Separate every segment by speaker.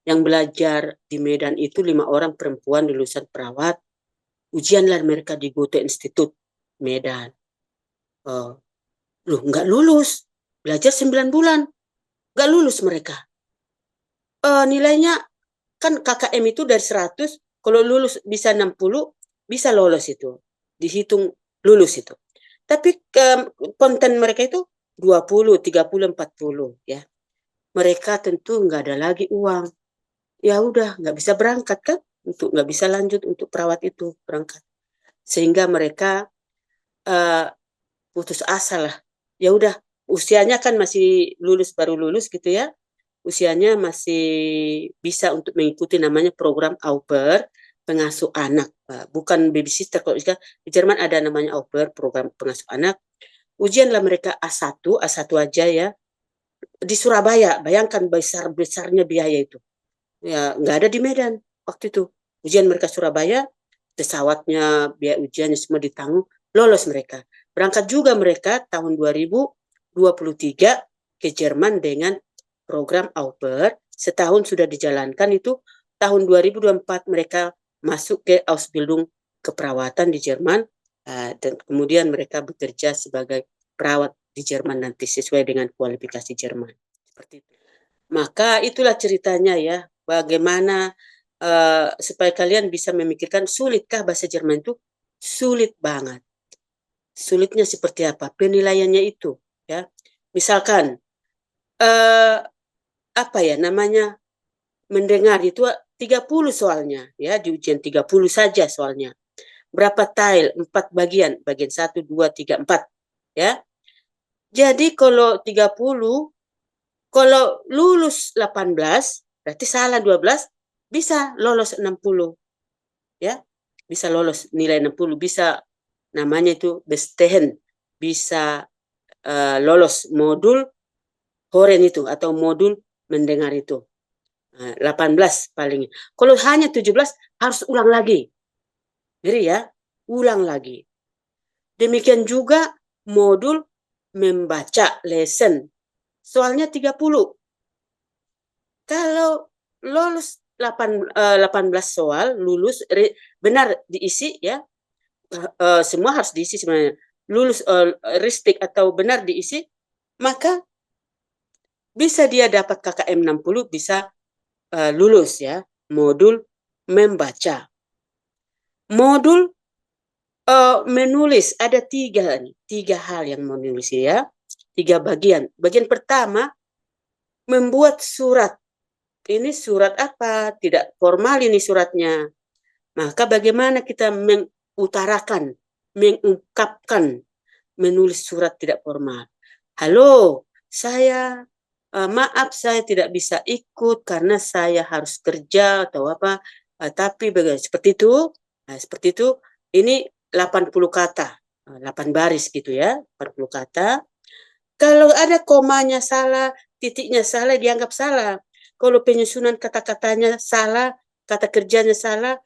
Speaker 1: Yang belajar di Medan itu 5 orang perempuan lulusan perawat. Ujianlah mereka di Goethe Institute Medan. Loh, nggak lulus. Belajar 9 bulan. Nggak lulus mereka. Nilainya kan KKM itu dari 100, kalau lulus bisa 60, bisa lolos itu. Dihitung lulus itu. Tapi konten mereka itu 20, 30, 40 ya. Mereka tentu nggak ada lagi uang. Ya udah, nggak bisa berangkat kan? Nggak bisa lanjut untuk perawat itu berangkat. Sehingga mereka putus asa lah. Ya udah, usianya kan masih baru lulus gitu ya. Usianya masih bisa untuk mengikuti namanya program au pair, pengasuh anak. Bukan babysitter. Kalau di Jerman ada namanya au pair, program pengasuh anak. Ujianlah mereka A1 aja ya. Di Surabaya, bayangkan besar-besarnya biaya itu. Ya, nggak ada di Medan waktu itu. Ujian mereka Surabaya, pesawatnya, biaya ujiannya semua ditanggung, lolos mereka. Berangkat juga mereka tahun 2023 ke Jerman dengan program au pair. Setahun sudah dijalankan itu, tahun 2024 mereka masuk ke Ausbildung keperawatan di Jerman, dan kemudian mereka bekerja sebagai perawat di Jerman nanti sesuai dengan kualifikasi Jerman. Seperti itu. Maka itulah ceritanya ya, bagaimana supaya kalian bisa memikirkan, sulitkah bahasa Jerman itu? Sulit banget. Sulitnya seperti apa? Penilaiannya itu ya. Misalkan apa ya namanya, mendengar itu 30 soalnya ya, di ujian 30 saja soalnya. Berapa tile? 4 bagian. Bagian 1, 2, 3, 4 ya. Jadi kalau 30, kalau lulus 18, berarti salah 12, bisa lolos 60. Ya, bisa lolos nilai 60, bisa namanya itu bestehen, bisa lolos modul horen itu atau modul mendengar itu. 18 paling. Kalau hanya 17 harus ulang lagi. Jadi ya, ulang lagi. Demikian juga modul membaca lesson. Soalnya 30. Kalau lolos 18 soal, lulus, benar diisi ya, semua harus diisi sebenarnya. Lulus ristik atau benar diisi, maka bisa dia dapat KKM 60, bisa lulus ya, modul membaca. Modul menulis, ada 3 nih, 3 hal yang menulis ya, 3 bagian. Bagian pertama, membuat surat. Ini surat apa? Tidak formal ini suratnya. Maka bagaimana kita mengutarakan, mengungkapkan, menulis surat tidak formal. Halo, saya maaf saya tidak bisa ikut karena saya harus kerja atau apa. Tapi seperti itu. Nah, seperti itu. Ini 80 kata, 8 baris gitu ya, 80 kata. Kalau ada komanya salah, titiknya salah, dianggap salah. Kalau penyusunan kata-katanya salah, kata kerjanya salah,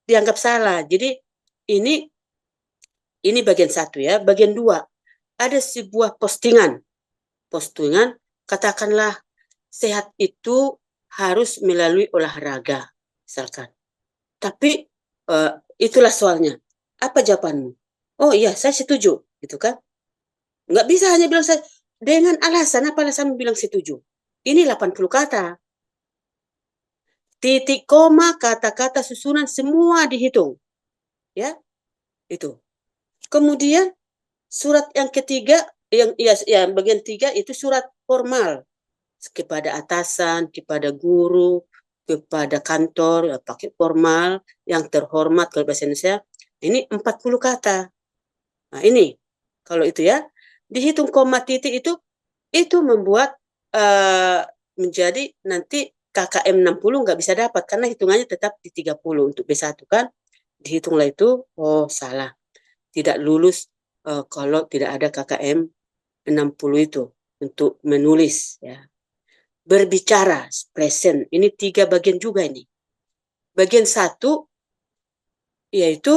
Speaker 1: dianggap salah. Jadi ini bagian 1 ya. Bagian 2, ada sebuah postingan. Postingan, katakanlah sehat itu harus melalui olahraga, misalkan. Tapi itulah soalnya. Apa jawabanmu? Oh iya, saya setuju, gitu kan? Nggak bisa hanya bilang saya dengan alasan, apa alasan bilang setuju? Ini 80 kata. Titik koma, kata-kata susunan semua dihitung. Ya, itu. Kemudian surat yang ketiga, yang bagian 3 itu surat formal kepada atasan, kepada guru, kepada kantor, ya, pakai formal, yang terhormat kalau bahasa Indonesia. Ini 40 kata. Nah, ini kalau itu ya, dihitung koma titik itu membuat menjadi nanti KKM 60 nggak bisa dapat karena hitungannya tetap di 30 untuk B1 kan. Dihitunglah itu, oh salah. Tidak lulus kalau tidak ada KKM 60 itu untuk menulis ya. Berbicara, present. Ini 3 bagian juga ini. Bagian 1 yaitu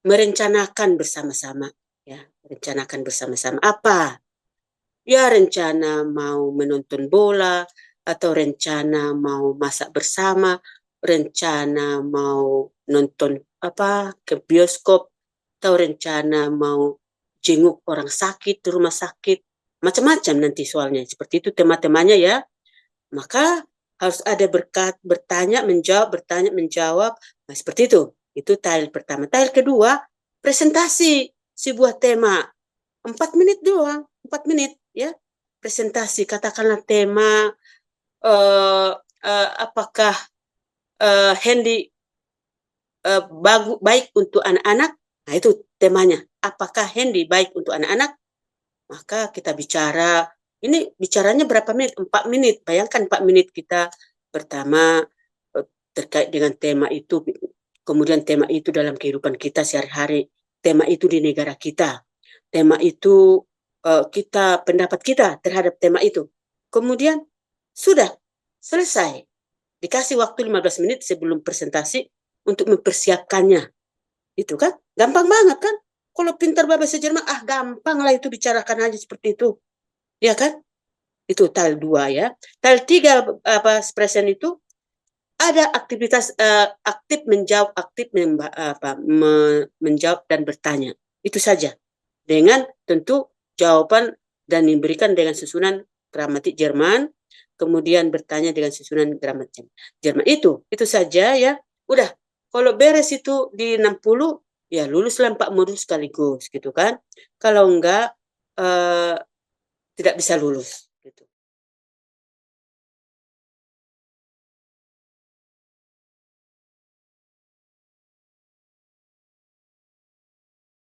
Speaker 1: merencanakan bersama-sama ya, merencanakan bersama-sama apa? Ya rencana mau menonton bola, atau rencana mau masak bersama, rencana mau nonton ke bioskop, atau rencana mau jenguk orang sakit di rumah sakit, macam-macam nanti soalnya. Seperti itu tema-temanya ya. Maka harus ada bertanya, menjawab, bertanya, menjawab. Nah, seperti itu. Itu tile pertama. Tile kedua, presentasi sebuah tema. 4 menit doang, 4 menit ya. Presentasi, katakanlah tema apakah handy baik untuk anak-anak. Nah, itu temanya. Apakah handy baik untuk anak-anak? Maka kita bicara, ini bicaranya berapa menit? 4 menit. Bayangkan 4 menit kita pertama terkait dengan tema itu, kemudian tema itu dalam kehidupan kita sehari-hari, tema itu di negara kita, tema itu kita, pendapat kita terhadap tema itu. Kemudian sudah selesai. Dikasih waktu 15 menit sebelum presentasi untuk mempersiapkannya. Itu kan gampang banget kan? Kalau pintar bahasa Jerman, gampang lah itu, bicarakan aja seperti itu. Ya kan? Itu tile 2 ya. Tile 3 present itu ada aktivitas aktif menjawab, menjawab dan bertanya. Itu saja. Dengan tentu jawaban dan diberikan dengan susunan gramatik Jerman, kemudian bertanya dengan susunan gramatik Jerman. Itu saja ya. Udah. Kalau beres itu di 60, ya luluslah 4 modul sekaligus gitu kan. Kalau enggak tidak bisa lulus.